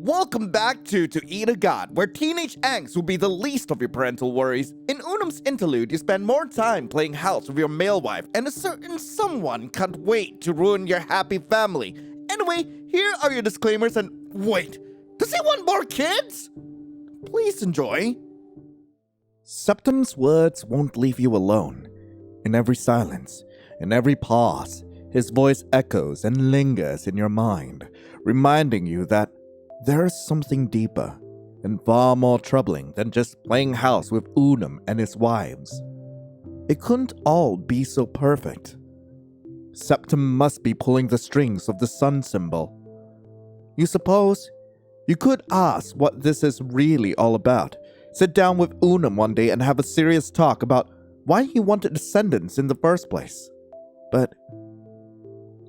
Welcome back to Eat a God, where teenage angst will be the least of your parental worries. In Unum's Interlude, you spend more time playing house with your male wife, and a certain someone can't wait to ruin your happy family. Anyway, here are your disclaimers and wait, does he want more kids? Please enjoy. Septem's words won't leave you alone. In every silence, in every pause, his voice echoes and lingers in your mind, reminding you that there is something deeper and far more troubling than just playing house with Unum and his wives. It couldn't all be so perfect. Septem must be pulling the strings of the sun symbol. You suppose you could ask what this is really all about. Sit down with Unum one day and have a serious talk about why he wanted descendants in the first place. But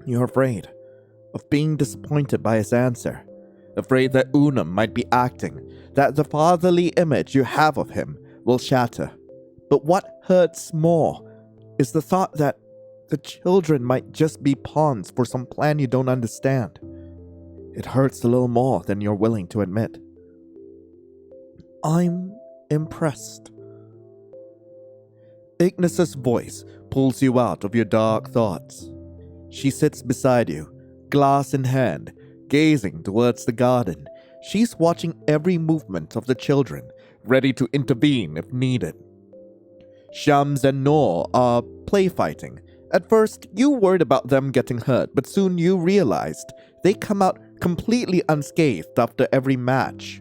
you're afraid of being disappointed by his answer. Afraid that Unum might be acting, that the fatherly image you have of him will shatter. But what hurts more is the thought that the children might just be pawns for some plan you don't understand. It hurts a little more than you're willing to admit. I'm impressed. Ignis's voice pulls you out of your dark thoughts. She sits beside you, glass in hand, gazing towards the garden. She's watching every movement of the children, ready to intervene if needed. Shams and Noor are play fighting. At first, you worried about them getting hurt, but soon you realized they come out completely unscathed after every match.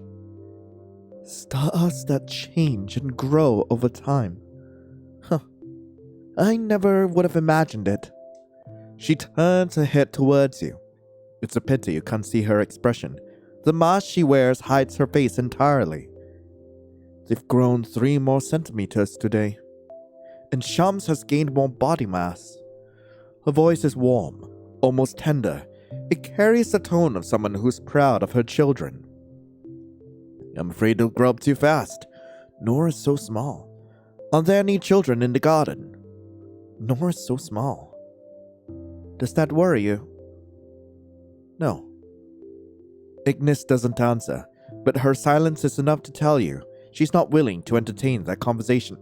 Stars that change and grow over time. I never would have imagined it. She turns her head towards you. It's a pity you can't see her expression. The mask she wears hides her face entirely. They've grown 3 more centimeters today. And Shams has gained more body mass. Her voice is warm, almost tender. It carries the tone of someone who's proud of her children. I'm afraid they'll grow up too fast. Noor is so small. Are there any children in the garden? Noor is so small. Does that worry you? No. Ignis doesn't answer, but her silence is enough to tell you she's not willing to entertain that conversation.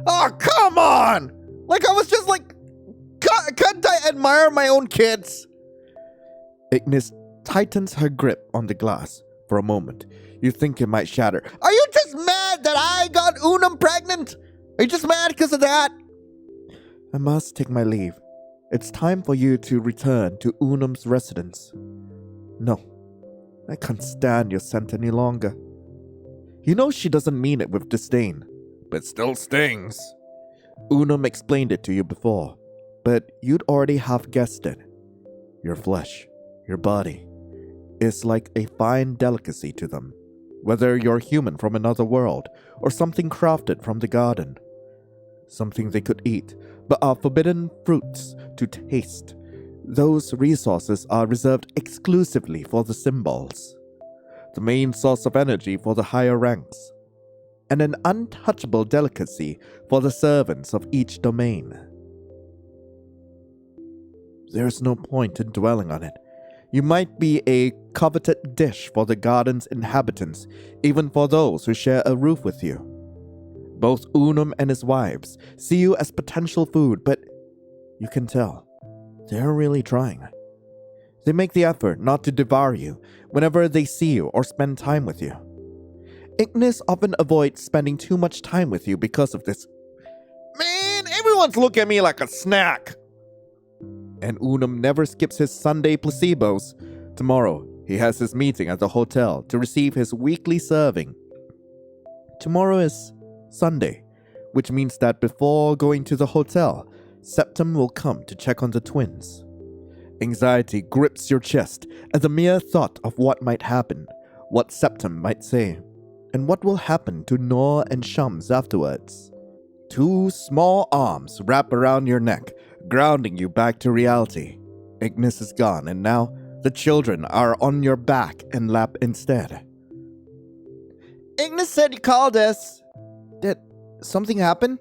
Oh, come on! Like I was just like, can't I admire my own kids? Ignis tightens her grip on the glass for a moment. You think it might shatter. Are you just mad that I got Unum pregnant? Are you just mad because of that? I must take my leave. It's time for you to return to Unum's residence. No, I can't stand your scent any longer. You know she doesn't mean it with disdain, but still stings. Unum explained it to you before, but you'd already half guessed it. Your flesh, your body, is like a fine delicacy to them, whether you're human from another world or something crafted from the garden. Something they could eat, but are forbidden fruits to taste. Those resources are reserved exclusively for the symbols, the main source of energy for the higher ranks, and an untouchable delicacy for the servants of each domain. There's no point in dwelling on it. You might be a coveted dish for the garden's inhabitants, even for those who share a roof with you. Both Unum and his wives see you as potential food, but you can tell they're really trying. They make the effort not to devour you whenever they see you or spend time with you. Ignis often avoids spending too much time with you because of this. Man, everyone's looking at me like a snack. And Unum never skips his Sunday placebos. Tomorrow, he has his meeting at the hotel to receive his weekly serving. Tomorrow is Sunday, which means that before going to the hotel, Septem will come to check on the twins. Anxiety grips your chest at the mere thought of what might happen, what Septem might say, and what will happen to Noor and Shams afterwards. 2 small arms wrap around your neck, grounding you back to reality. Ignis is gone, and now the children are on your back and lap instead. Ignis said you called us. Did something happen?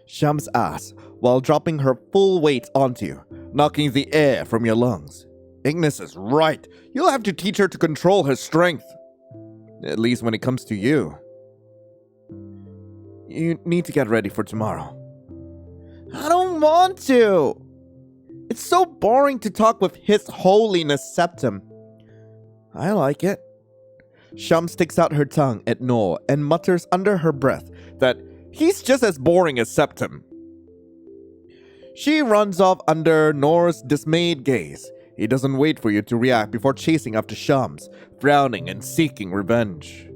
Shams asks, while dropping her full weight onto you, knocking the air from your lungs. Ignis is right. You'll have to teach her to control her strength. At least when it comes to you. You need to get ready for tomorrow. I don't want to. It's so boring to talk with His Holiness Septem. I like it. Shum sticks out her tongue at Noel and mutters under her breath that he's just as boring as Septem. She runs off under Nor's dismayed gaze. He doesn't wait for you to react before chasing after Shams, frowning and seeking revenge.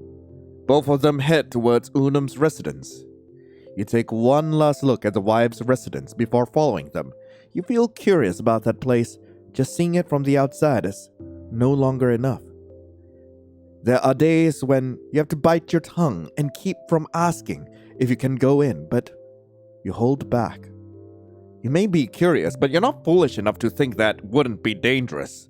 Both of them head towards Unum's residence. You take one last look at the wives' residence before following them. You feel curious about that place. Just seeing it from the outside is no longer enough. There are days when you have to bite your tongue and keep from asking if you can go in, but you hold back. You may be curious, but you're not foolish enough to think that wouldn't be dangerous.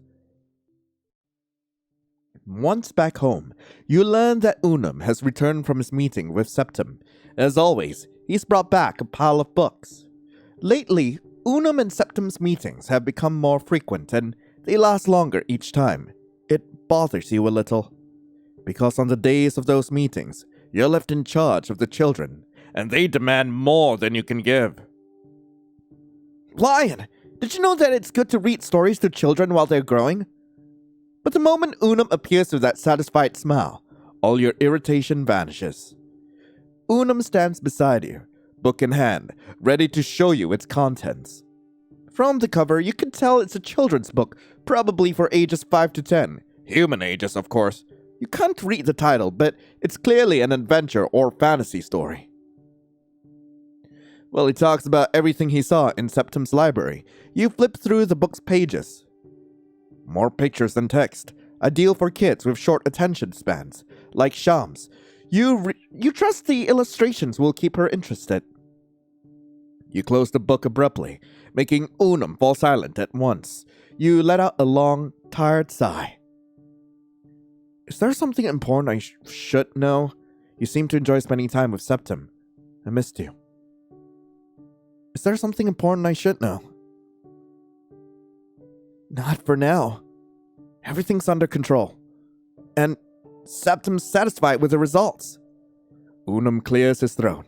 Once back home, you learn that Unum has returned from his meeting with Septem. As always, he's brought back a pile of books. Lately, Unum and Septem's meetings have become more frequent and they last longer each time. It bothers you a little. Because on the days of those meetings, you're left in charge of the children, and they demand more than you can give. Lion, did you know that it's good to read stories to children while they're growing? But the moment Unum appears with that satisfied smile, all your irritation vanishes. Unum stands beside you, book in hand, ready to show you its contents. From the cover, you can tell it's a children's book, probably for ages 5 to 10. Human ages, of course. You can't read the title, but it's clearly an adventure or fantasy story. Well, he talks about everything he saw in Septem's library. You flip through the book's pages. More pictures than text. Ideal for kids with short attention spans, like Shams. You trust the illustrations will keep her interested. You close the book abruptly, making Unum fall silent at once. You let out a long, tired sigh. Is there something important I should know? You seem to enjoy spending time with Septem. I missed you. Is there something important I should know? Not for now. Everything's under control. And Septem's satisfied with the results. Unum clears his throat.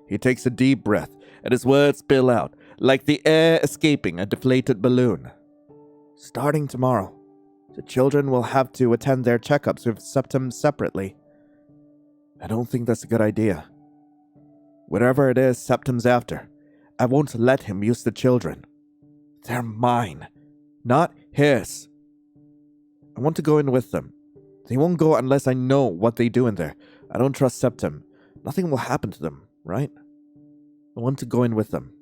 He takes a deep breath, and his words spill out, like the air escaping a deflated balloon. Starting tomorrow, the children will have to attend their checkups with Septem separately. I don't think that's a good idea. Whatever it is Septem's after, I won't let him use the children. They're mine, not his. I want to go in with them. They won't go unless I know what they do in there. I don't trust Septem. Nothing will happen to them, right? I want to go in with them.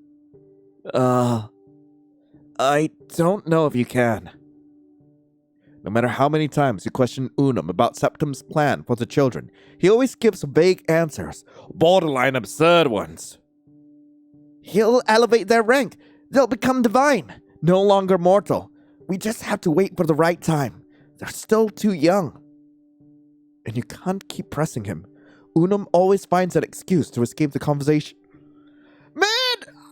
I don't know if you can. No matter how many times you question Unum about Septem's plan for the children, he always gives vague answers, borderline absurd ones. He'll elevate their rank. They'll become divine, no longer mortal. We just have to wait for the right time. They're still too young. And you can't keep pressing him. Unum always finds an excuse to escape the conversation. Man,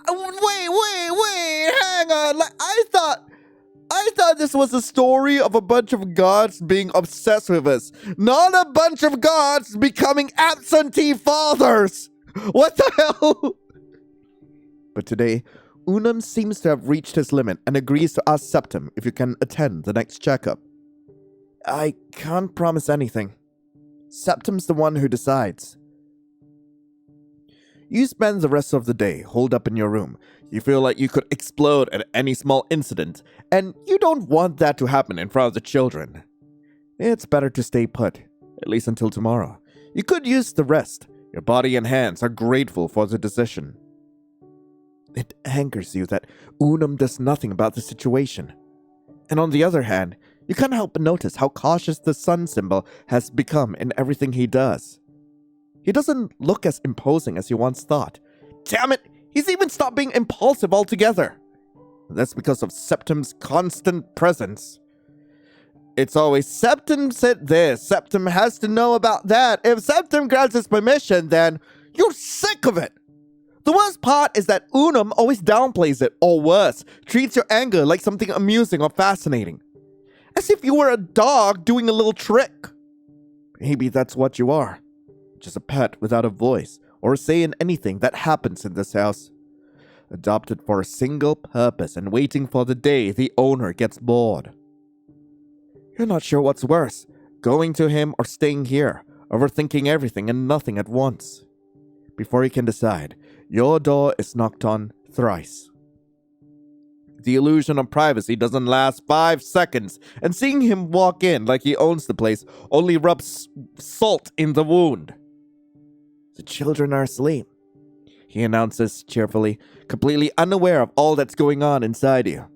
wait, hang on. I thought this was a story of a bunch of gods being obsessed with us, not a bunch of gods becoming absentee fathers. What the hell? But today, Unum seems to have reached his limit and agrees to ask Septem if you can attend the next checkup. I can't promise anything. Septem's the one who decides. You spend the rest of the day holed up in your room. You feel like you could explode at any small incident, and you don't want that to happen in front of the children. It's better to stay put, at least until tomorrow. You could use the rest. Your body and hands are grateful for the decision. It angers you that Unum does nothing about the situation. And on the other hand, you can't help but notice how cautious the sun symbol has become in everything he does. He doesn't look as imposing as you once thought. Damn it! He's even stopped being impulsive altogether. That's because of Septem's constant presence. It's always, Septem said this, Septem has to know about that. If Septem grants his permission, then you're sick of it. The worst part is that Unum always downplays it, or worse, treats your anger like something amusing or fascinating. As if you were a dog doing a little trick. Maybe that's what you are. Just a pet without a voice or a say in anything that happens in this house. Adopted for a single purpose and waiting for the day the owner gets bored. You're not sure what's worse, going to him or staying here, overthinking everything and nothing at once. Before you can decide, your door is knocked on thrice. The illusion of privacy doesn't last 5 seconds, and seeing him walk in like he owns the place only rubs salt in the wound. The children are asleep, he announces cheerfully, completely unaware of all that's going on inside you.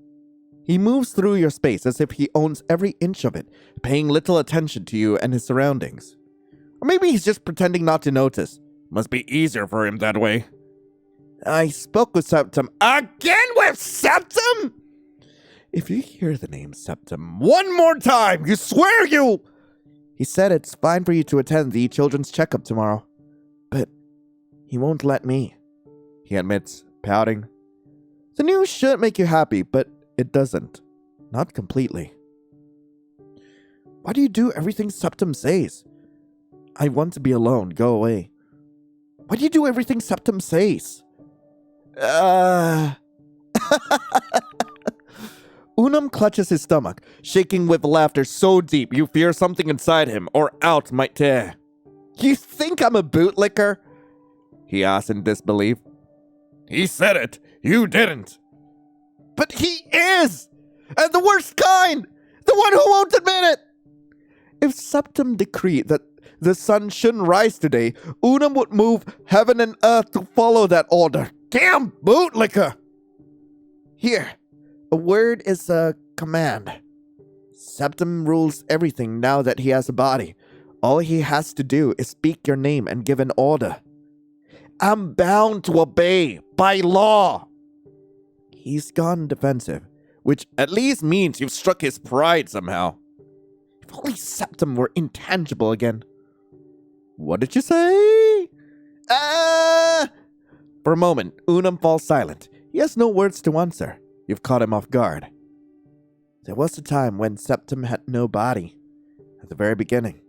He moves through your space as if he owns every inch of it, paying little attention to you and his surroundings. Or maybe he's just pretending not to notice. Must be easier for him that way. I spoke with Septem. Again with Septem? If you hear the name Septem one more time, you swear you... He said it's fine for you to attend the children's checkup tomorrow. But he won't let me, he admits, pouting. The news should make you happy, but it doesn't. Not completely. Why do you do everything Septem says? I want to be alone. Go away. Why do you do everything Septem says? Unum clutches his stomach, shaking with laughter so deep you fear something inside him or out might tear. You think I'm a bootlicker? He asks in disbelief. He said it. You didn't. But he is! And the worst kind! The one who won't admit it! If Septem decreed that the sun shouldn't rise today, Unum would move heaven and earth to follow that order. Damn bootlicker! Here, a word is a command. Septem rules everything now that he has a body. All he has to do is speak your name and give an order. I'm bound to obey, by law. He's gone defensive, which at least means you've struck his pride somehow. If only Septem were intangible again. What did you say? For a moment, Unum falls silent. He has no words to answer. You've caught him off guard. There was a time when Septem had no body. At the very beginning.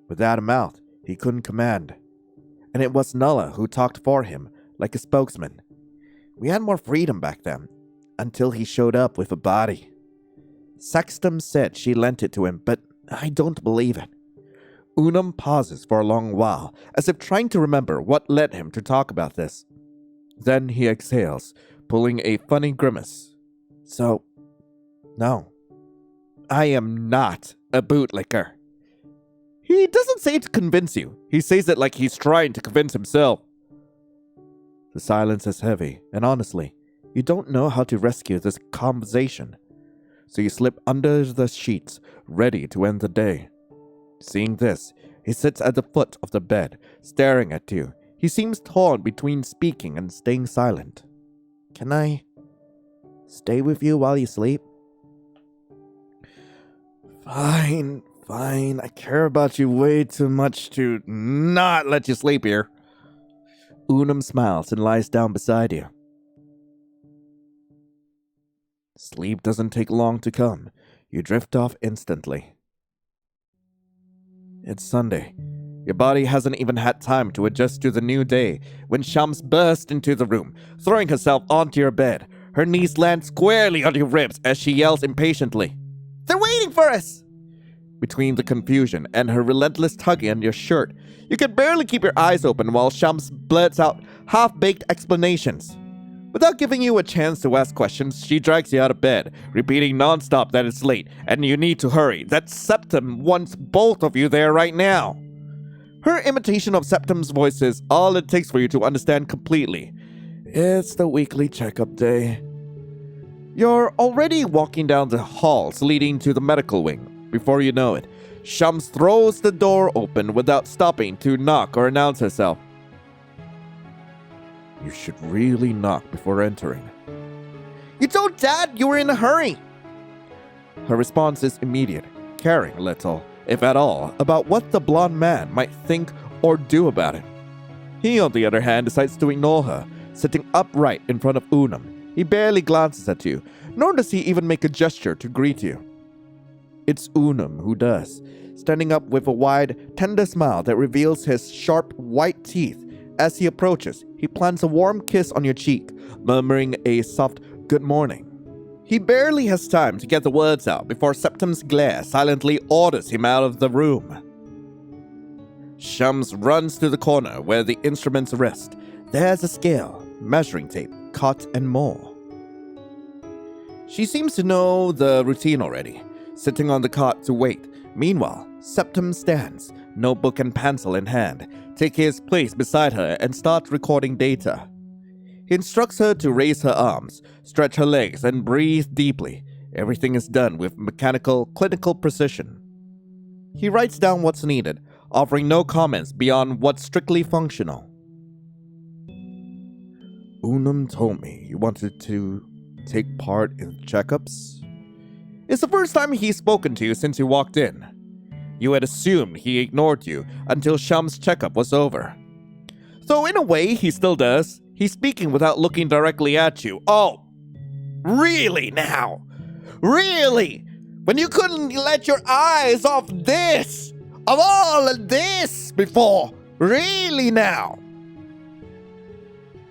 Without a mouth, he couldn't command. And it was Nulla who talked for him, like a spokesman. We had more freedom back then, until he showed up with a body. Septem said she lent it to him, but I don't believe it. Unum pauses for a long while, as if trying to remember what led him to talk about this. Then he exhales, pulling a funny grimace. So, no, I am not a bootlicker. He doesn't say it to convince you. He says it like he's trying to convince himself. The silence is heavy, and honestly, you don't know how to rescue this conversation. So you slip under the sheets, ready to end the day. Seeing this, he sits at the foot of the bed, staring at you. He seems torn between speaking and staying silent. Can I stay with you while you sleep? Fine. I care about you way too much to not let you sleep here. Unum smiles and lies down beside you. Sleep doesn't take long to come. You drift off instantly. It's Sunday. Your body hasn't even had time to adjust to the new day when Shams bursts into the room, throwing herself onto your bed. Her knees land squarely on your ribs as she yells impatiently. They're waiting for us! Between the confusion and her relentless tugging on your shirt, you can barely keep your eyes open while Shams blurts out half-baked explanations. Without giving you a chance to ask questions, she drags you out of bed, repeating non-stop that it's late and you need to hurry, that Septem wants both of you there right now. Her imitation of Septem's voice is all it takes for you to understand completely. It's the weekly checkup day. You're already walking down the halls leading to the medical wing. Before you know it, Shams throws the door open without stopping to knock or announce herself. You should really knock before entering. You told Dad you were in a hurry. Her response is immediate, caring little, if at all, about what the blonde man might think or do about it. He, on the other hand, decides to ignore her, sitting upright in front of Unum. He barely glances at you, nor does he even make a gesture to greet you. It's Unum who does, standing up with a wide, tender smile that reveals his sharp, white teeth. As he approaches, he plants a warm kiss on your cheek, murmuring a soft good morning. He barely has time to get the words out before Septem's glare silently orders him out of the room. Shams runs to the corner where the instruments rest. There's a scale, measuring tape, cot, and more. She seems to know the routine already, sitting on the cot to wait. Meanwhile, Septem stands, notebook and pencil in hand, taking his place beside her and starts recording data. He instructs her to raise her arms, stretch her legs, and breathe deeply. Everything is done with mechanical, clinical precision. He writes down what's needed, offering no comments beyond what's strictly functional. Unum told me you wanted to take part in checkups. It's the first time he's spoken to you since you walked in. You had assumed he ignored you until Sham's checkup was over. Though in a way he still does. He's speaking without looking directly at you. Oh, really now? Really? When you couldn't let your eyes off this, of all of this before? Really now?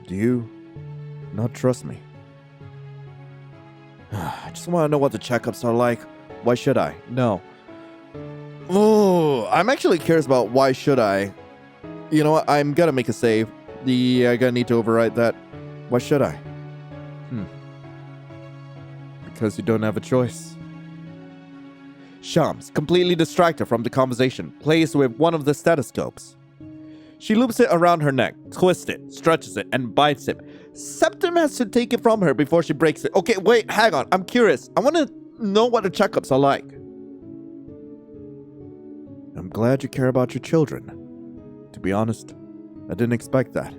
Do you not trust me? I just want to know what the checkups are like. Why should I? No. Oh, I'm actually curious about why should I. You know what? I'm gonna make a save. I'm gonna need to overwrite that. Why should I? Because you don't have a choice. Shams, completely distracted from the conversation, plays with one of the stethoscopes. She loops it around her neck, twists it, stretches it, and bites it. Septem has to take it from her before she breaks it. Okay, wait, hang on. I'm curious. I want to know what the checkups are like. I'm glad you care about your children. To be honest, I didn't expect that.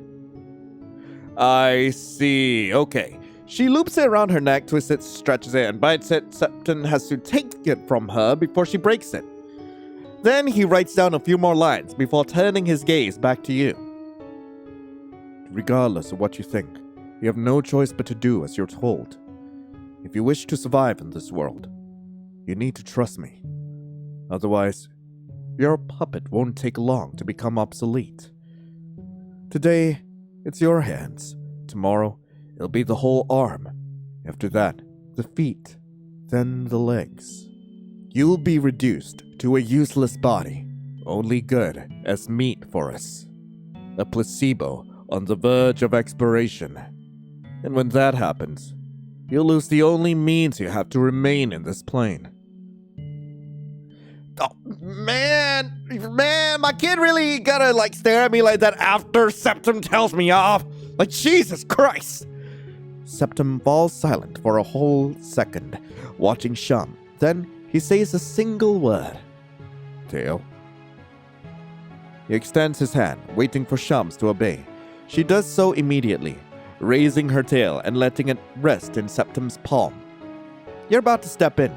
I see. Okay. She loops it around her neck, twists it, stretches it, and bites it. Septem has to take it from her before she breaks it. Then he writes down a few more lines before turning his gaze back to you. Regardless of what you think, you have no choice but to do as you're told. If you wish to survive in this world, you need to trust me. Otherwise, your puppet won't take long to become obsolete. Today, it's your hands. Tomorrow, it'll be the whole arm. After that, the feet, then the legs. You'll be reduced to a useless body, only good as meat for us. A placebo on the verge of expiration. And when that happens, you'll lose the only means you have to remain in this plane. Oh, man, my kid really gotta stare at me like that after Septem tells me off. Like, Jesus Christ. Septem falls silent for a whole second, watching Sham. Then he says a single word. Tail. He extends his hand, waiting for Shams to obey. She does so immediately, raising her tail and letting it rest in Septem's palm. You're about to step in.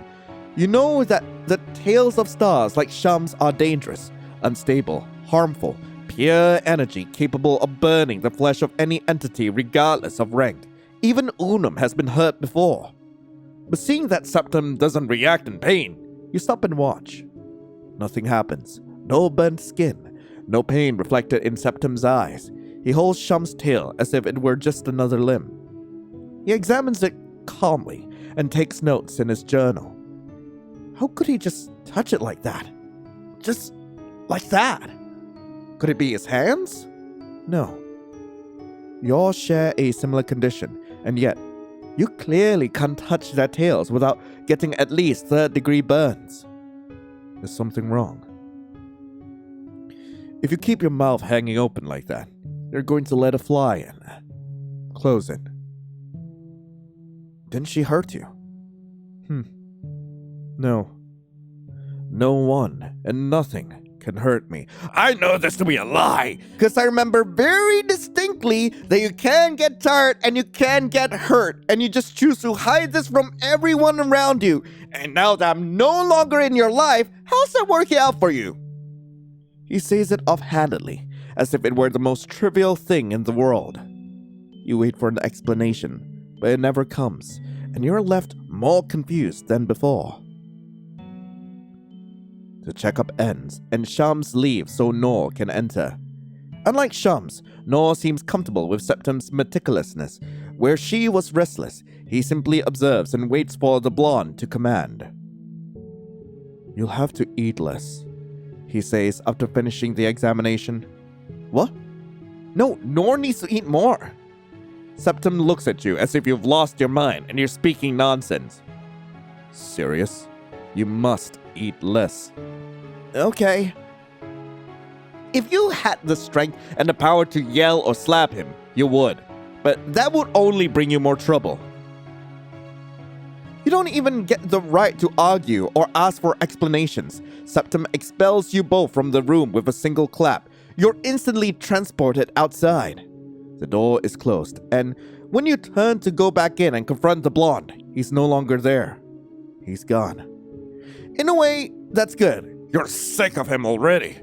You know that the tails of stars like Shams are dangerous, unstable, harmful, pure energy capable of burning the flesh of any entity regardless of rank. Even Unum has been hurt before. But seeing that Septem doesn't react in pain, you stop and watch. Nothing happens. No burnt skin. No pain reflected in Septem's eyes. He holds Sham's tail as if it were just another limb. He examines it calmly and takes notes in his journal. How could he just touch it like that? Just like that? Could it be his hands? No. You all share a similar condition, and yet you clearly can't touch their tails without getting at least third-degree burns. There's something wrong. If you keep your mouth hanging open like that, you're going to let a fly in. Close it. Didn't she hurt you? No. No one and nothing can hurt me. I know this to be a lie, because I remember very distinctly that you can get tired and you can get hurt, and you just choose to hide this from everyone around you. And now that I'm no longer in your life, how's that working out for you? He says it offhandedly, as if it were the most trivial thing in the world. You wait for an explanation, but it never comes, and you're left more confused than before. The checkup ends, and Shams leaves so Noor can enter. Unlike Shams, Noor seems comfortable with Septem's meticulousness. Where she was restless, he simply observes and waits for the blonde to command. "You'll have to eat less," he says after finishing the examination. "What? No, Noor needs to eat more." Septem looks at you as if you've lost your mind and you're speaking nonsense. "Serious? You must eat less." "Okay." If you had the strength and the power to yell or slap him, you would. But that would only bring you more trouble. You don't even get the right to argue or ask for explanations. Septem expels you both from the room with a single clap. You're instantly transported outside. The door is closed, and when you turn to go back in and confront the blonde, he's no longer there. He's gone. In a way, that's good. You're sick of him already.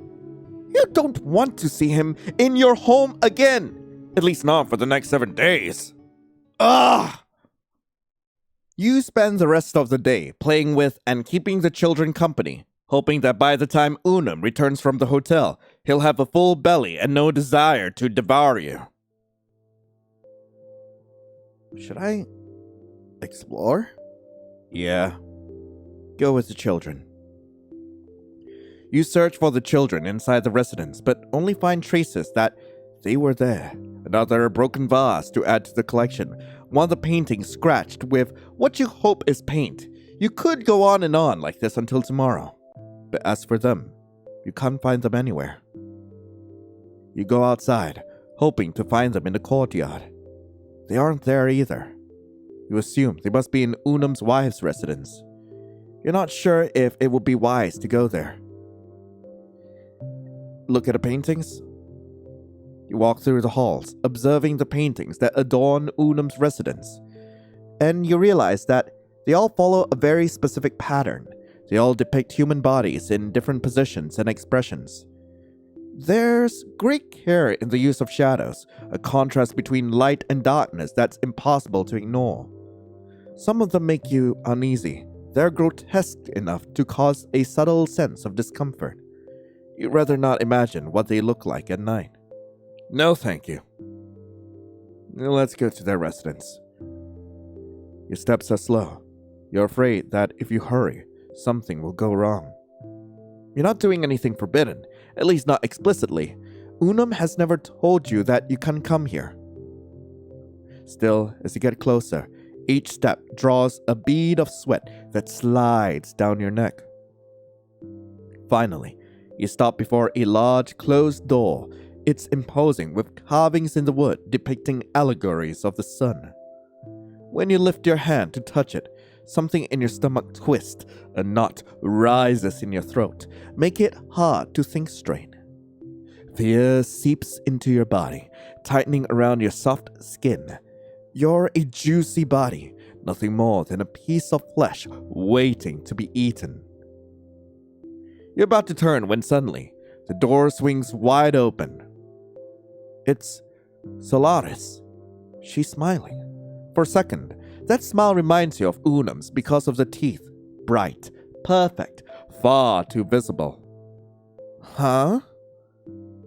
You don't want to see him in your home again. At least not for the next 7 days. Ugh! You spend the rest of the day playing with and keeping the children company, hoping that by the time Unum returns from the hotel, he'll have a full belly and no desire to devour you. Should I explore? Yeah. Go with the children. You search for the children inside the residence, but only find traces that they were there. Another broken vase to add to the collection. One of the paintings scratched with what you hope is paint. You could go on and on like this until tomorrow. But as for them, you can't find them anywhere. You go outside, hoping to find them in the courtyard. They aren't there either. You assume they must be in Unum's wife's residence. You're not sure if it would be wise to go there. Look at the paintings. You walk through the halls, observing the paintings that adorn Unum's residence. And you realize that they all follow a very specific pattern. They all depict human bodies in different positions and expressions. There's great care in the use of shadows, a contrast between light and darkness that's impossible to ignore. Some of them make you uneasy. They're grotesque enough to cause a subtle sense of discomfort. You'd rather not imagine what they look like at night. No, thank you. Let's go to their residence. Your steps are slow. You're afraid that if you hurry, something will go wrong. You're not doing anything forbidden, at least not explicitly. Unum has never told you that you can come here. Still, as you get closer, each step draws a bead of sweat that slides down your neck. Finally, you stop before a large closed door. It's imposing with carvings in the wood depicting allegories of the sun. When you lift your hand to touch it, something in your stomach twists. A knot rises in your throat, making it hard to think straight. Fear seeps into your body, tightening around your soft skin. You're a juicy body, nothing more than a piece of flesh waiting to be eaten. You're about to turn when suddenly, the door swings wide open. It's Solaris. She's smiling. For a second, that smile reminds you of Unum's because of the teeth. Bright, perfect, far too visible. Huh?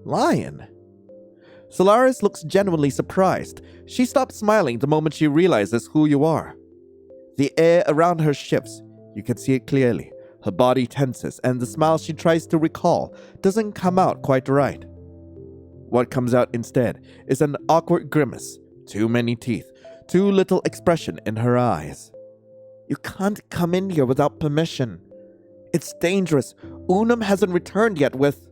Lion? Solaris looks genuinely surprised. She stops smiling the moment she realizes who you are. The air around her shifts. You can see it clearly. Her body tenses, and the smile she tries to recall doesn't come out quite right. What comes out instead is an awkward grimace. Too many teeth, too little expression in her eyes. You can't come in here without permission. It's dangerous. Unum hasn't returned yet with...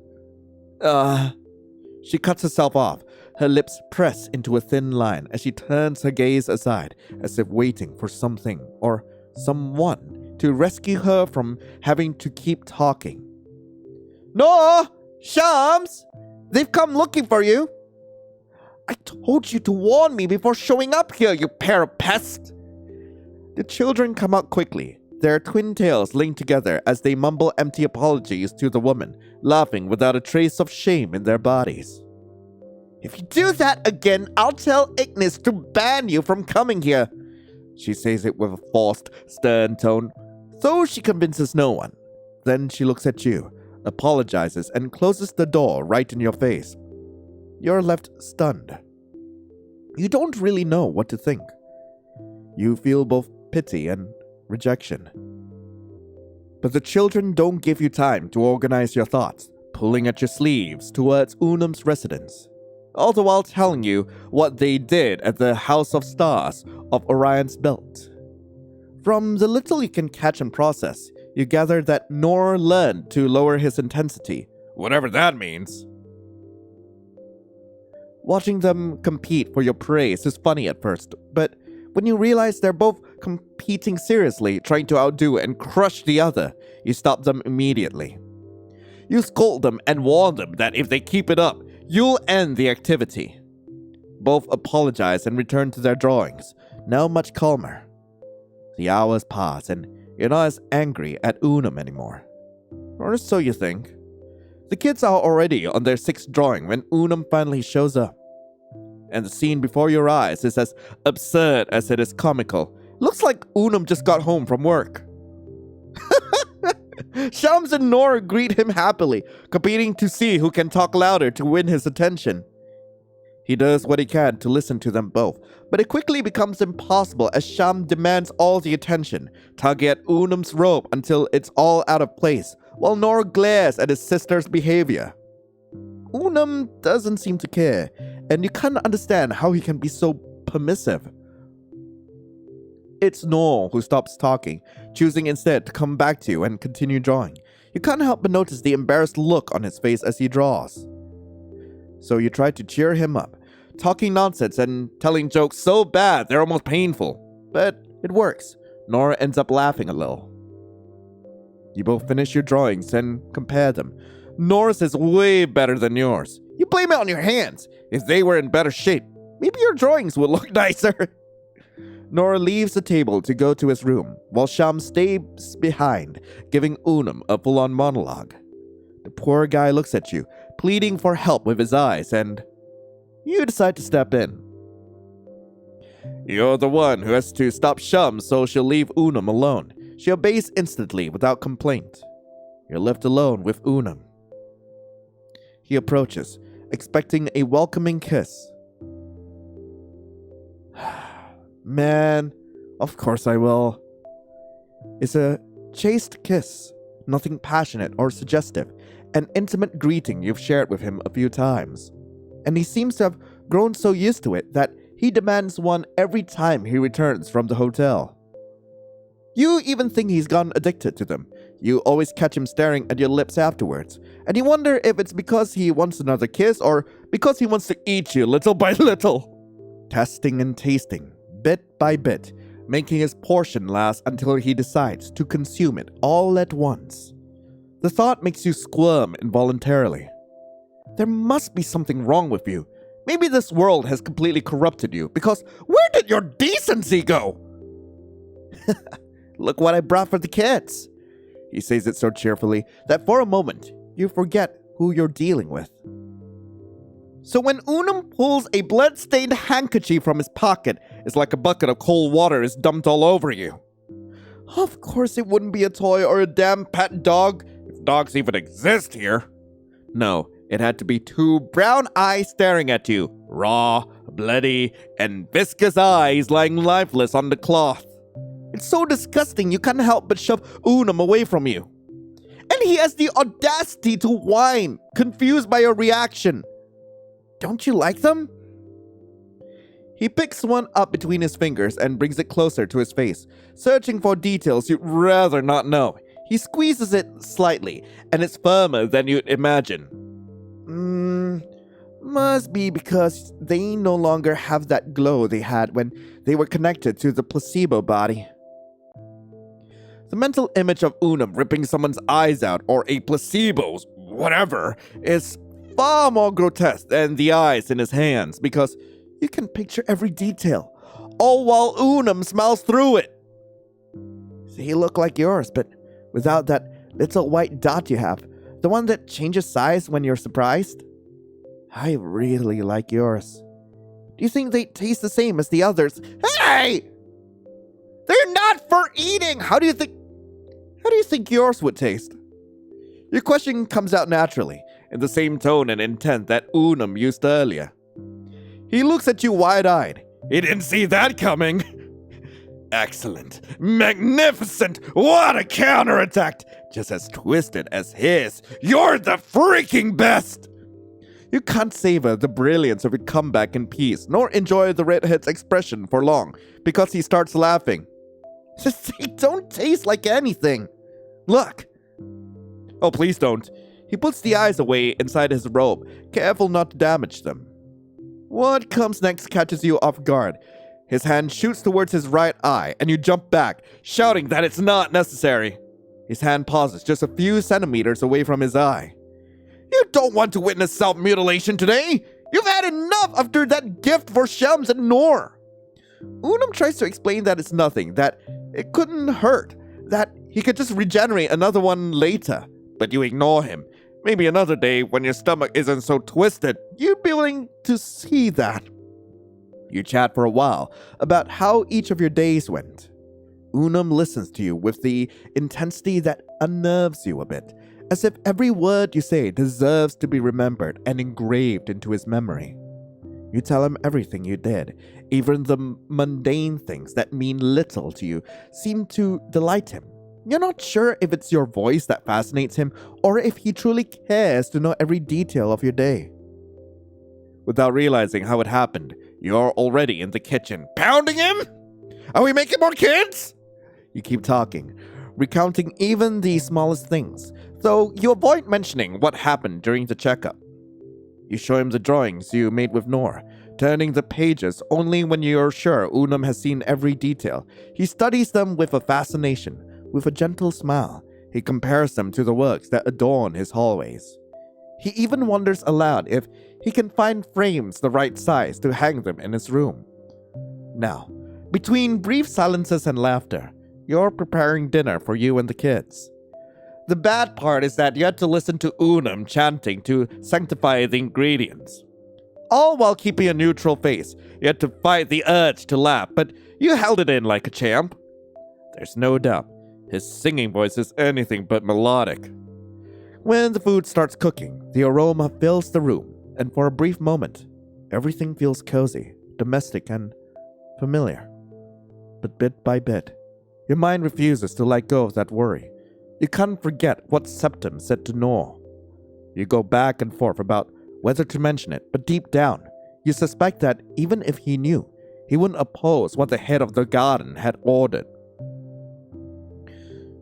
She cuts herself off. Her lips press into a thin line as she turns her gaze aside, as if waiting for something or someone to rescue her from having to keep talking. No! Shams! They've come looking for you! I told you to warn me before showing up here, you pair of pests! The children come out quickly, their twin tails linked together as they mumble empty apologies to the woman, laughing without a trace of shame in their bodies. If you do that again, I'll tell Ignis to ban you from coming here. She says it with a forced, stern tone, though she convinces no one. Then she looks at you, apologizes, and closes the door right in your face. You're left stunned. You don't really know what to think. You feel both pity and rejection. But the children don't give you time to organize your thoughts, pulling at your sleeves towards Unum's residence, all the while telling you what they did at the House of Stars of Orion's Belt. From the little you can catch and process, you gather that Nor learned to lower his intensity, whatever that means. Watching them compete for your praise is funny at first, but when you realize they're both competing seriously, trying to outdo and crush the other, you stop them immediately. You scold them and warn them that if they keep it up, you'll end the activity. Both apologize and return to their drawings, now much calmer. The hours pass and you're not as angry at Unum anymore. Or so you think. The kids are already on their 6th drawing when Unum finally shows up. And the scene before your eyes is as absurd as it is comical. Looks like Unum just got home from work. Shams and Nor greet him happily, competing to see who can talk louder to win his attention. He does what he can to listen to them both, but it quickly becomes impossible as Sham demands all the attention, tugging at Unum's robe until it's all out of place, while Nor glares at his sister's behavior. Unum doesn't seem to care, and you can't understand how he can be so permissive. It's Nor who stops talking, choosing instead to come back to you and continue drawing. You can't help but notice the embarrassed look on his face as he draws. So you try to cheer him up, talking nonsense and telling jokes so bad they're almost painful. But it works. Nor ends up laughing a little. You both finish your drawings and compare them. Nor's is way better than yours. You blame it on your hands. If they were in better shape, maybe your drawings would look nicer. Nor leaves the table to go to his room, while Sham stays behind, giving Unum a full-on monologue. The poor guy looks at you, pleading for help with his eyes, and you decide to step in. You're the one who has to stop Sham so she'll leave Unum alone. She obeys instantly without complaint. You're left alone with Unum. He approaches, expecting a welcoming kiss. Man, of course I will. It's a chaste kiss, nothing passionate or suggestive, an intimate greeting you've shared with him a few times. And he seems to have grown so used to it that he demands one every time he returns from the hotel. You even think he's gotten addicted to them. You always catch him staring at your lips afterwards, and you wonder if it's because he wants another kiss or because he wants to eat you little by little. Testing and tasting, bit by bit, making his portion last until he decides to consume it all at once. The thought makes you squirm involuntarily. There must be something wrong with you. Maybe this world has completely corrupted you, because where did your decency go? Look what I brought for the kids. He says it so cheerfully that for a moment, you forget who you're dealing with. So when Unum pulls a blood-stained handkerchief from his pocket, it's like a bucket of cold water is dumped all over you. Of course it wouldn't be a toy or a damn pet dog, if dogs even exist here. No, it had to be 2 brown eyes staring at you, raw, bloody, and viscous eyes lying lifeless on the cloth. It's so disgusting you can't help but shove Unum away from you. And he has the audacity to whine, confused by your reaction. Don't you like them? He picks one up between his fingers and brings it closer to his face, searching for details you'd rather not know. He squeezes it slightly, and it's firmer than you'd imagine. Must be because they no longer have that glow they had when they were connected to the placebo body. The mental image of Unum ripping someone's eyes out, or a placebo's whatever, is far more grotesque than the eyes in his hands, because you can picture every detail, all while Unum smiles through it. They look like yours, but without that little white dot you have, the one that changes size when you're surprised. I really like yours. Do you think they taste the same as the others? Hey! They're not for eating! How do you think yours would taste? Your question comes out naturally, in the same tone and intent that Unum used earlier. He looks at you wide-eyed. He didn't see that coming. Excellent. Magnificent. What a counterattack. Just as twisted as his. You're the freaking best. You can't savor the brilliance of your comeback in peace, nor enjoy the redhead's expression for long, because he starts laughing. They don't taste like anything. Look. Oh, please don't. He puts the eyes away inside his robe, careful not to damage them. What comes next catches you off guard. His hand shoots towards his right eye, and you jump back, shouting that it's not necessary. His hand pauses just a few centimeters away from his eye. You don't want to witness self-mutilation today! You've had enough after that gift for Shams and Noor! Unum tries to explain that it's nothing, that it couldn't hurt, that he could just regenerate another one later. But you ignore him. Maybe another day, when your stomach isn't so twisted, you'd be willing to see that. You chat for a while about how each of your days went. Unum listens to you with the intensity that unnerves you a bit, as if every word you say deserves to be remembered and engraved into his memory. You tell him everything you did, even the mundane things that mean little to you seem to delight him. You're not sure if it's your voice that fascinates him or if he truly cares to know every detail of your day. Without realizing how it happened, you're already in the kitchen. Pounding him? Are we making more kids? You keep talking, recounting even the smallest things, though you avoid mentioning what happened during the checkup. You show him the drawings you made with Noor, turning the pages only when you're sure Unum has seen every detail. He studies them with a fascination, with a gentle smile. He compares them to the works that adorn his hallways. He even wonders aloud if he can find frames the right size to hang them in his room. Now, between brief silences and laughter, you're preparing dinner for you and the kids. The bad part is that you had to listen to Unum chanting to sanctify the ingredients. All while keeping a neutral face. You had to fight the urge to laugh, but you held it in like a champ. There's no doubt, his singing voice is anything but melodic. When the food starts cooking, the aroma fills the room, and for a brief moment, everything feels cozy, domestic, and familiar. But bit by bit, your mind refuses to let go of that worry. You can't forget what Septem said to Noor. You go back and forth about whether to mention it, but deep down, you suspect that even if he knew, he wouldn't oppose what the head of the garden had ordered.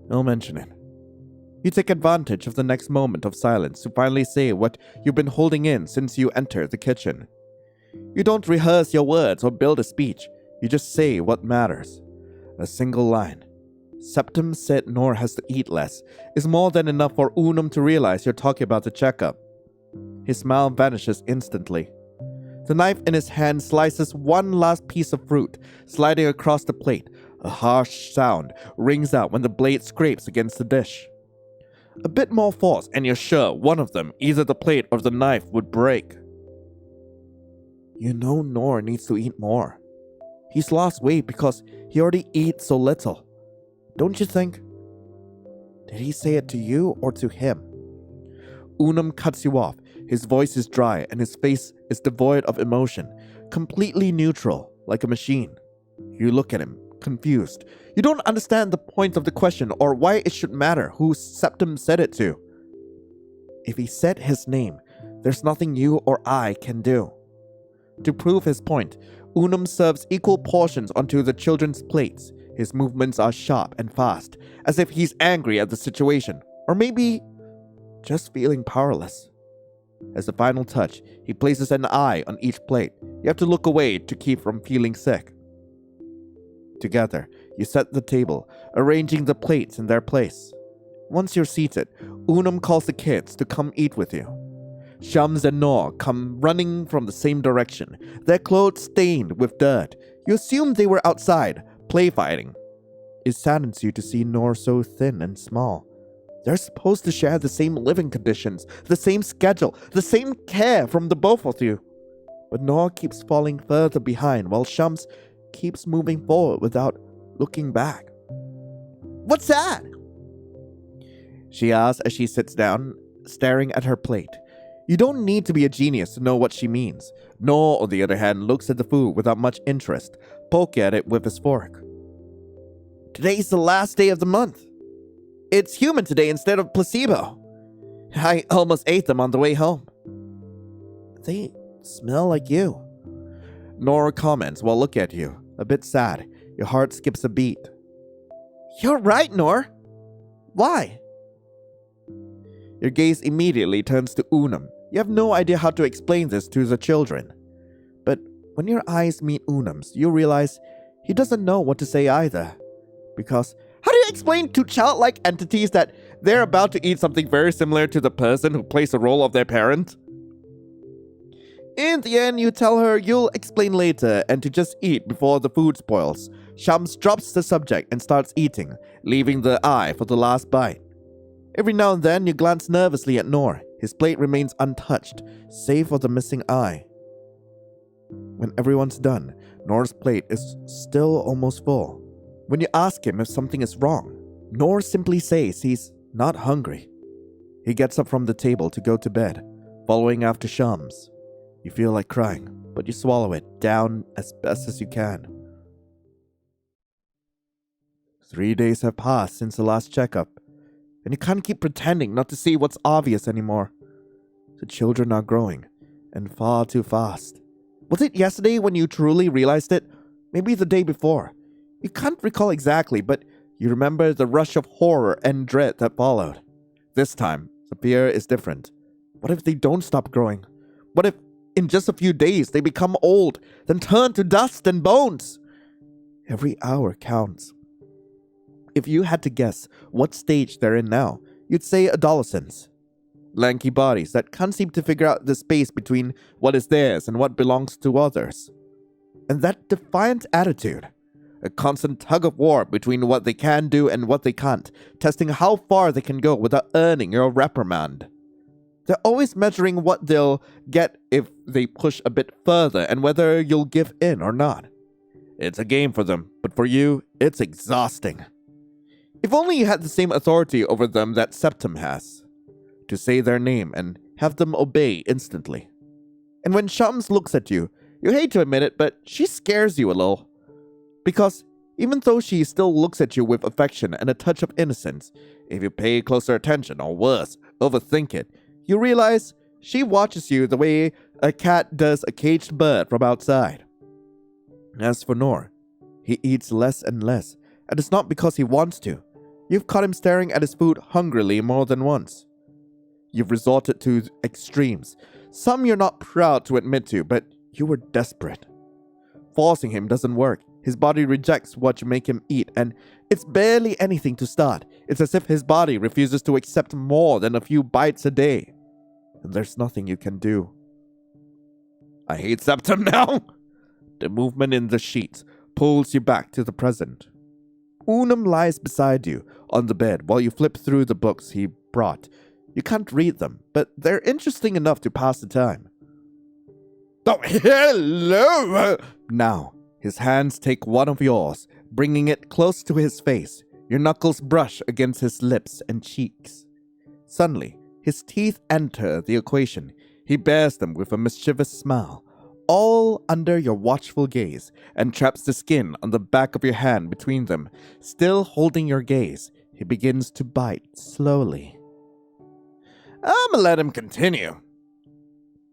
Don't mention it. You take advantage of the next moment of silence to finally say what you've been holding in since you entered the kitchen. You don't rehearse your words or build a speech. You just say what matters. A single line. Septem said Noor has to eat less is more than enough for Unum to realize you're talking about the checkup. His smile vanishes instantly. The knife in his hand slices one last piece of fruit, sliding across the plate. A harsh sound rings out when the blade scrapes against the dish. A bit more force and you're sure one of them, either the plate or the knife, would break. You know Noor needs to eat more. He's lost weight because he already eats so little. Don't you think? Did he say it to you or to him? Unum cuts you off. His voice is dry and his face is devoid of emotion, completely neutral, like a machine. You look at him, confused. You don't understand the point of the question or why it should matter who Septem said it to. If he said his name, there's nothing you or I can do. To prove his point, Unum serves equal portions onto the children's plates. His movements are sharp and fast, as if he's angry at the situation, or maybe just feeling powerless. As a final touch, he places an eye on each plate. You have to look away to keep from feeling sick. Together, you set the table, arranging the plates in their place. Once you're seated, Unum calls the kids to come eat with you. Shams and Noor come running from the same direction, their clothes stained with dirt. You assume they were outside, play fighting. It saddens you to see Noor so thin and small. They're supposed to share the same living conditions, the same schedule, the same care from the both of you. But Noor keeps falling further behind while Shams keeps moving forward without looking back. What's that? She asks as she sits down, staring at her plate. You don't need to be a genius to know what she means. Nor, on the other hand, looks at the food without much interest, poking at it with his fork. Today's the last day of the month. It's human today instead of placebo. I almost ate them on the way home. They smell like you. Nora comments while looking at you, a bit sad. Your heart skips a beat. You're right, Nor. Why? Your gaze immediately turns to Unum. You have no idea how to explain this to the children. But when your eyes meet Unum's, you realize he doesn't know what to say either. Because how do you explain to childlike entities that they're about to eat something very similar to the person who plays the role of their parent? In the end, you tell her you'll explain later and to just eat before the food spoils. Shams drops the subject and starts eating, leaving the eye for the last bite. Every now and then, you glance nervously at Nor. His plate remains untouched, save for the missing eye. When everyone's done, Nor's plate is still almost full. When you ask him if something is wrong, Nor simply says he's not hungry. He gets up from the table to go to bed, following after Shams. You feel like crying, but you swallow it down as best as you can. 3 days have passed since the last checkup, and you can't keep pretending not to see what's obvious anymore. The children are growing, and far too fast. Was it yesterday when you truly realized it? Maybe the day before. You can't recall exactly, but you remember the rush of horror and dread that followed. This time, the fear is different. What if they don't stop growing? What if in just a few days they become old, then turn to dust and bones? Every hour counts. If you had to guess what stage they're in now, you'd say adolescence. Lanky bodies that can't seem to figure out the space between what is theirs and what belongs to others. And that defiant attitude. A constant tug of war between what they can do and what they can't, testing how far they can go without earning your reprimand. They're always measuring what they'll get if they push a bit further and whether you'll give in or not. It's a game for them, but for you, it's exhausting. If only you had the same authority over them that Septem has. To say their name and have them obey instantly. And when Shams looks at you, you hate to admit it, but she scares you a little. Because even though she still looks at you with affection and a touch of innocence, if you pay closer attention, or worse, overthink it, you realize she watches you the way a cat does a caged bird from outside. As for Nor, he eats less and less, and it's not because he wants to. You've caught him staring at his food hungrily more than once. You've resorted to extremes. Some you're not proud to admit to, but you were desperate. Forcing him doesn't work. His body rejects what you make him eat, and it's barely anything to start. It's as if his body refuses to accept more than a few bites a day. And there's nothing you can do. I hate Septem now! The movement in the sheets pulls you back to the present. Unum lies beside you on the bed while you flip through the books he brought. You can't read them, but they're interesting enough to pass the time. Oh, hello! Now, his hands take one of yours, bringing it close to his face. Your knuckles brush against his lips and cheeks. Suddenly, his teeth enter the equation. He bares them with a mischievous smile, all under your watchful gaze, and traps the skin on the back of your hand between them. Still holding your gaze, he begins to bite slowly. I'ma let him continue.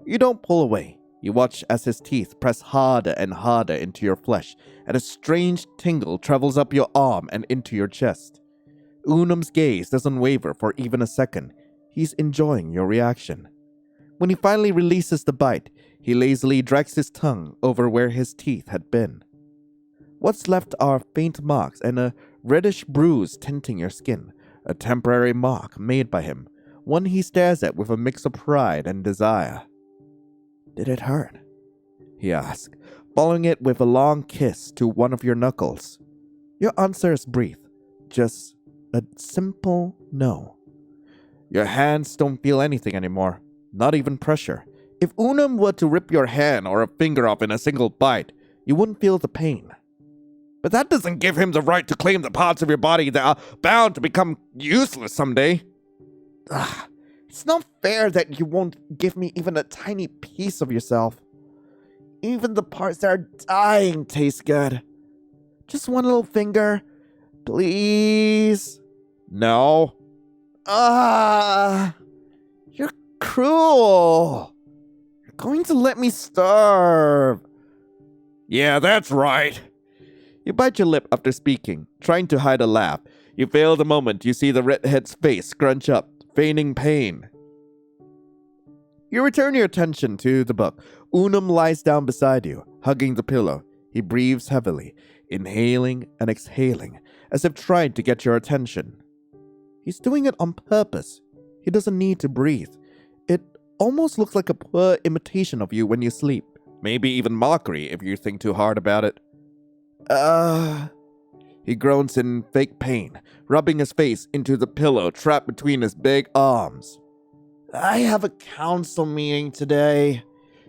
You don't pull away. You watch as his teeth press harder and harder into your flesh, and a strange tingle travels up your arm and into your chest. Unum's gaze doesn't waver for even a second. He's enjoying your reaction. When he finally releases the bite, he lazily drags his tongue over where his teeth had been. What's left are faint marks and a reddish bruise tinting your skin, a temporary mark made by him, one he stares at with a mix of pride and desire. Did it hurt? He asks, following it with a long kiss to one of your knuckles. Your answer is brief, just a simple no. Your hands don't feel anything anymore, not even pressure. If Unum were to rip your hand or a finger off in a single bite, you wouldn't feel the pain. But that doesn't give him the right to claim the parts of your body that are bound to become useless someday. It's not fair that you won't give me even a tiny piece of yourself. Even the parts that are dying taste good. Just one little finger, please. No. You're cruel. You're going to let me starve. Yeah, that's right. You bite your lip after speaking, trying to hide a laugh. You fail the moment you see the redhead's face scrunch up, feigning pain. You return your attention to the book. Unum lies down beside you, hugging the pillow. He breathes heavily, inhaling and exhaling, as if trying to get your attention. He's doing it on purpose. He doesn't need to breathe. It almost looks like a poor imitation of you when you sleep. Maybe even mockery if you think too hard about it. He groans in fake pain, rubbing his face into the pillow trapped between his big arms. I have a council meeting today.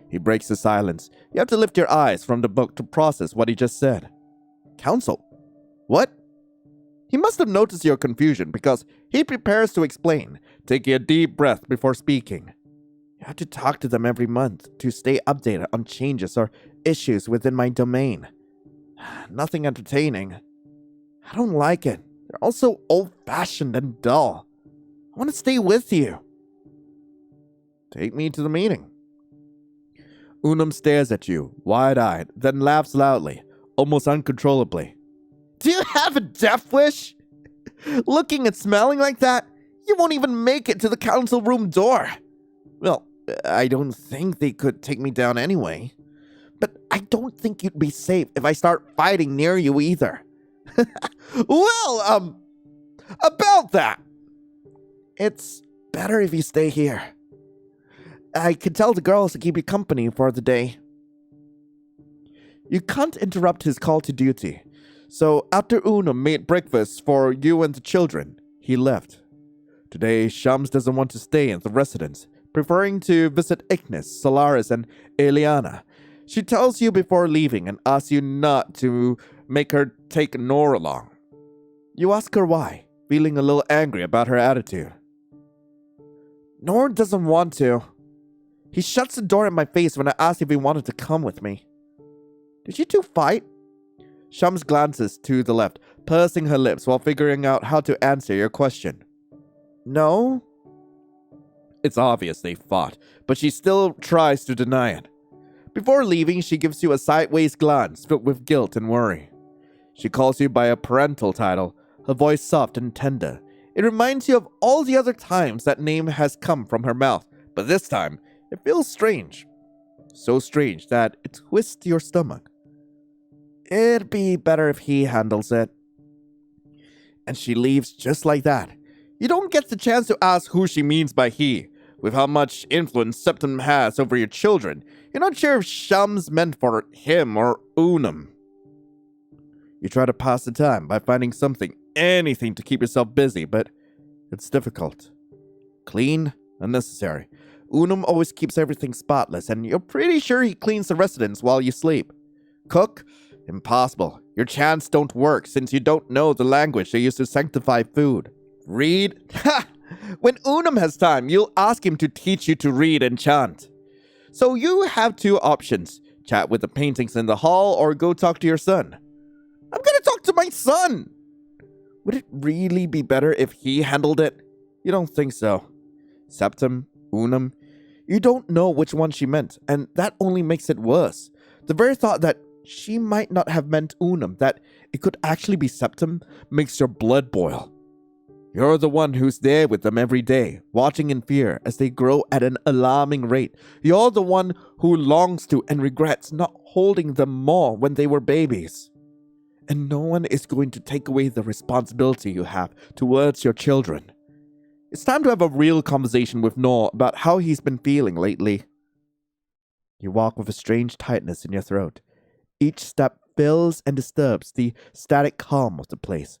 He breaks the silence. You have to lift your eyes from the book to process what he just said. Council? What? He must have noticed your confusion because he prepares to explain, taking a deep breath before speaking. You have to talk to them every month to stay updated on changes or issues within my domain. Nothing entertaining. I don't like it. They're all so old-fashioned and dull. I want to stay with you. Take me to the meeting. Unum stares at you, wide-eyed, then laughs loudly, almost uncontrollably. Do you have a death wish? Looking and smelling like that, you won't even make it to the council room door. Well, I don't think they could take me down anyway. But I don't think you'd be safe if I start fighting near you either. Well, about that. It's better if you stay here. I could tell the girls to keep you company for the day. You can't interrupt his call to duty. So after Unum made breakfast for you and the children, he left. Today, Shams doesn't want to stay in the residence, preferring to visit Ignis, Solaris, and Eliana. She tells you before leaving and asks you not to make her take Nor along. You ask her why, feeling a little angry about her attitude. Nor doesn't want to. He shuts the door in my face when I ask if he wanted to come with me. Did you two fight? Shams glances to the left, pursing her lips while figuring out how to answer your question. No? It's obvious they fought, but she still tries to deny it. Before leaving, she gives you a sideways glance filled with guilt and worry. She calls you by a parental title, her voice soft and tender. It reminds you of all the other times that name has come from her mouth, but this time, it feels strange. So strange that it twists your stomach. It'd be better if he handles it. And she leaves just like that. You don't get the chance to ask who she means by he. With how much influence Septem has over your children, you're not sure if Shams meant for him or Unum. You try to pass the time by finding something, anything to keep yourself busy, but it's difficult. Clean? Unnecessary. Unum always keeps everything spotless, and you're pretty sure he cleans the residence while you sleep. Cook? Impossible. Your chants don't work since you don't know the language they use to sanctify food. Read? Ha! When Unum has time, you'll ask him to teach you to read and chant. So you have two options. Chat with the paintings in the hall or go talk to your son. I'm gonna talk to my son! Would it really be better if he handled it? You don't think so. Septem, Unum, you don't know which one she meant, and that only makes it worse. The very thought that she might not have meant Unum, that it could actually be Septem, makes your blood boil. You're the one who's there with them every day, watching in fear as they grow at an alarming rate. You're the one who longs to and regrets not holding them more when they were babies. And no one is going to take away the responsibility you have towards your children. It's time to have a real conversation with Nor about how he's been feeling lately. You walk with a strange tightness in your throat. Each step fills and disturbs the static calm of the place.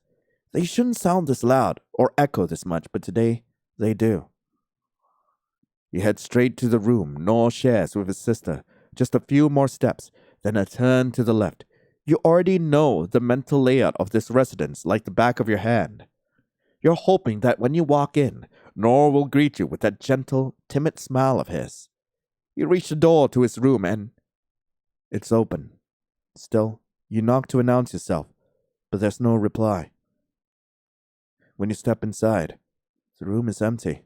They shouldn't sound this loud or echo this much, but today they do. You head straight to the room Nor shares with his sister. Just a few more steps, then a turn to the left. You already know the mental layout of this residence like the back of your hand. You're hoping that when you walk in, Nor will greet you with that gentle, timid smile of his. You reach the door to his room and it's open. Still, you knock to announce yourself, but there's no reply. When you step inside, the room is empty.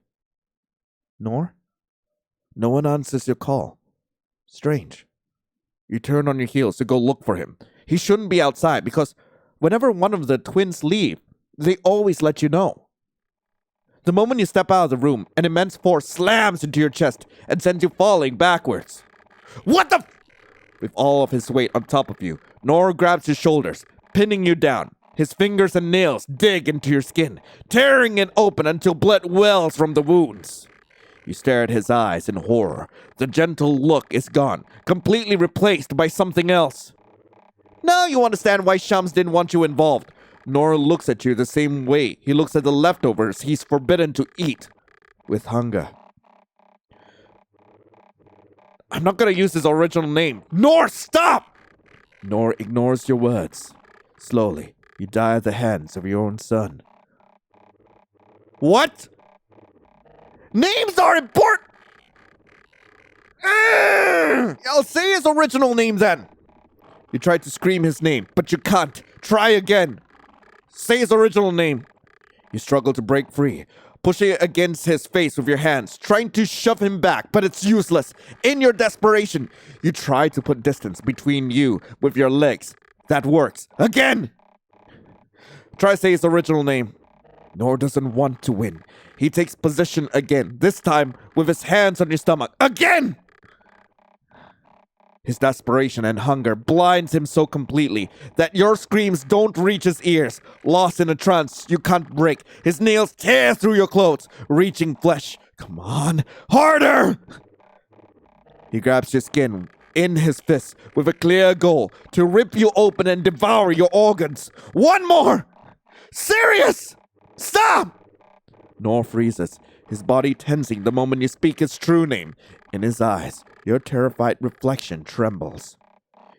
Nor? No one answers your call. Strange. You turn on your heels to go look for him. He shouldn't be outside because whenever one of the twins leave, they always let you know. The moment you step out of the room, an immense force slams into your chest and sends you falling backwards. What the With all of his weight on top of you, Nor grabs your shoulders, pinning you down. His fingers and nails dig into your skin, tearing it open until blood wells from the wounds. You stare at his eyes in horror. The gentle look is gone, completely replaced by something else. Now you understand why Shams didn't want you involved. Nor looks at you the same way he looks at the leftovers he's forbidden to eat, with hunger. I'm not gonna use his original name. Nor, stop! Nor ignores your words. Slowly, you die at the hands of your own son. What? Names are important! I'll say his original name then. You try to scream his name, but you can't. Try again. Say his original name. You struggle to break free, pushing it against his face with your hands, trying to shove him back, but it's useless. In your desperation, you try to put distance between you with your legs. That works. Again! Try to say his original name. Nor doesn't want to win. He takes position again, this time with his hands on your stomach. Again! His desperation and hunger blinds him so completely that your screams don't reach his ears. Lost in a trance you can't break, his nails tear through your clothes, reaching flesh. Come on, harder! He grabs your skin in his fists with a clear goal to rip you open and devour your organs. One more! Serious! Stop! Nor freezes, his body tensing the moment you speak his true name. In his eyes, your terrified reflection trembles.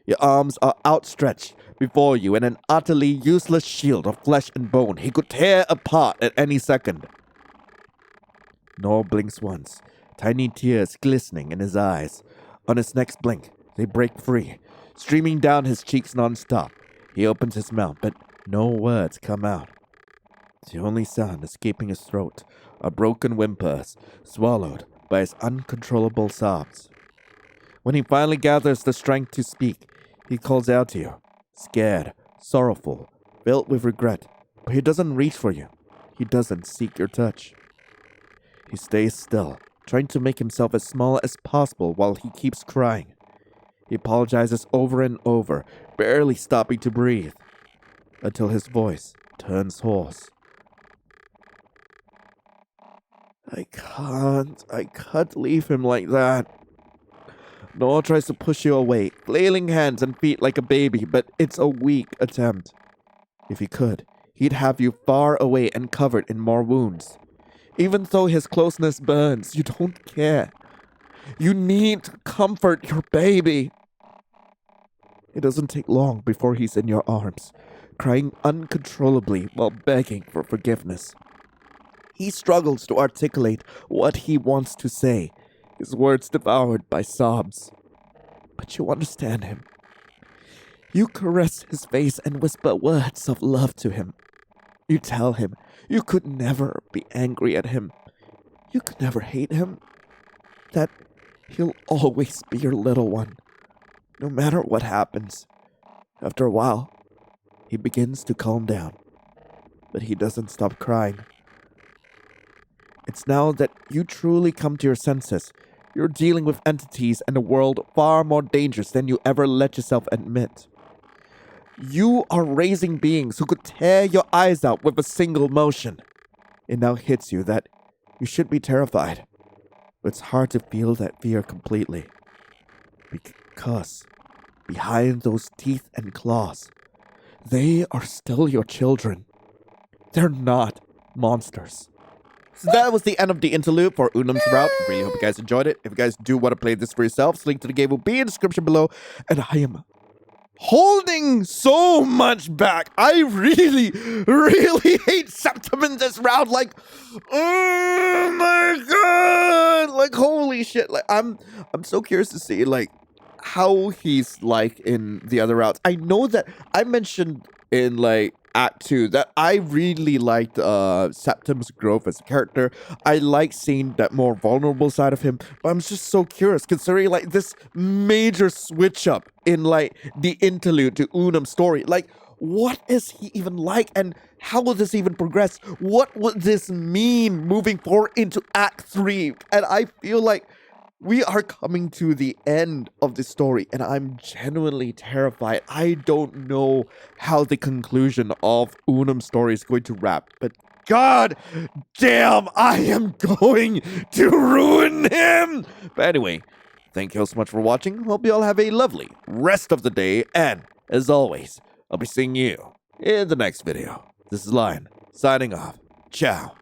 Your arms are outstretched before you in an utterly useless shield of flesh and bone he could tear apart at any second. Nor blinks once, tiny tears glistening in his eyes. On his next blink, they break free, streaming down his cheeks non-stop. He opens his mouth, but no words come out. The only sound escaping his throat are broken whimpers, swallowed by his uncontrollable sobs. When he finally gathers the strength to speak, he calls out to you, scared, sorrowful, filled with regret, but he doesn't reach for you. He doesn't seek your touch. He stays still, trying to make himself as small as possible while he keeps crying. He apologizes over and over, barely stopping to breathe, until his voice turns hoarse. I can't leave him like that. Noah tries to push you away, flailing hands and feet like a baby, but it's a weak attempt. If he could, he'd have you far away and covered in more wounds. Even though his closeness burns, you don't care. You need to comfort your baby. It doesn't take long before he's in your arms, crying uncontrollably while begging for forgiveness. He struggles to articulate what he wants to say, his words devoured by sobs. But you understand him. You caress his face and whisper words of love to him. You tell him you could never be angry at him. You could never hate him. That he'll always be your little one, no matter what happens. After a while, he begins to calm down, but he doesn't stop crying. It's now that you truly come to your senses. You're dealing with entities and a world far more dangerous than you ever let yourself admit. You are raising beings who could tear your eyes out with a single motion. It now hits you that you should be terrified. But it's hard to feel that fear completely. Because behind those teeth and claws, they are still your children. They're not monsters. So that was the end of the interlude for Unum's route. Really hope you guys enjoyed it. If you guys do want to play this for yourselves, link to the game will be in the description below. And I am holding so much back. I really, really hate Septem in this round. Like, oh my god! Like, holy shit! Like, I'm so curious to see like how he's like in the other rounds. I know that I mentioned in like Act 2 that I really liked Septem's growth as a character. I like seeing that more vulnerable side of him, but I'm just so curious considering like this major switch up in like the interlude to Unum's story. Like, what is he even like, and how will this even progress? What would this mean moving forward into Act 3? And I feel like we are coming to the end of the story, and I'm genuinely terrified. I don't know how the conclusion of Unum's story is going to wrap, but god damn, I am going to ruin him! But anyway, thank you all so much for watching. Hope you all have a lovely rest of the day, and as always, I'll be seeing you in the next video. This is Lion, signing off. Ciao.